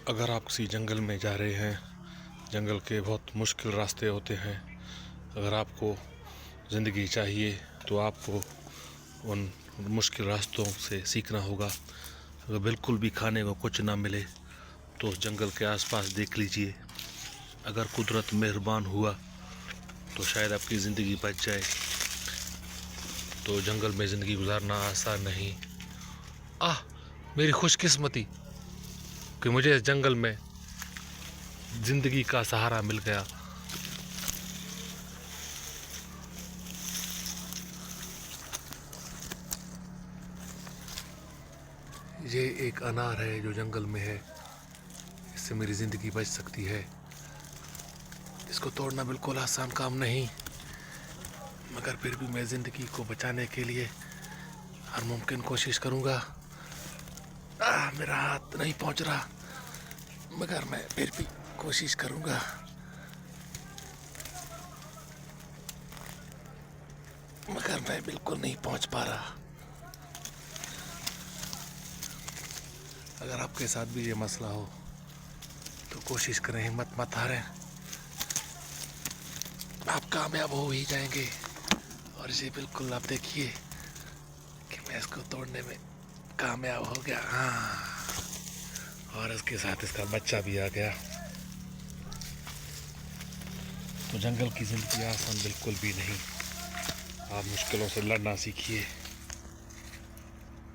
اگر آپ کسی جنگل میں جا رہے ہیں، جنگل کے بہت مشکل راستے ہوتے ہیں، اگر آپ کو زندگی چاہیے تو آپ کو ان مشکل راستوں سے سیکھنا ہوگا۔ اگر بالکل بھی کھانے کو کچھ نہ ملے تو جنگل کے آس پاس دیکھ لیجئے، اگر قدرت مہربان ہوا تو شاید آپ کی زندگی بچ جائے۔ تو جنگل میں زندگی گزارنا آسان نہیں۔ میری خوش قسمتی کہ مجھے اس جنگل میں زندگی کا سہارا مل گیا۔ یہ ایک انار ہے جو جنگل میں ہے، اس سے میری زندگی بچ سکتی ہے۔ اس کو توڑنا بالکل آسان کام نہیں، مگر پھر بھی میں زندگی کو بچانے کے لیے ہر ممکن کوشش کروں گا۔ میرا ہاتھ نہیں پہنچ رہا، مگر میں پھر بھی کوشش کروں گا۔ مگر میں بالکل نہیں پہنچ پا رہا۔ اگر آپ کے ساتھ بھی یہ مسئلہ ہو تو کوشش کریں، ہمت مت ہاریں، آپ کامیاب ہو ہی جائیں گے۔ اور اسے بالکل آپ دیکھیے کہ میں اس کو توڑنے میں کامیاب ہو گیا، اور اس کے ساتھ اس کا بچہ بھی آ گیا۔ تو جنگل کی زندگی آسان بالکل بھی نہیں، آپ مشکلوں سے لڑنا سیکھیے۔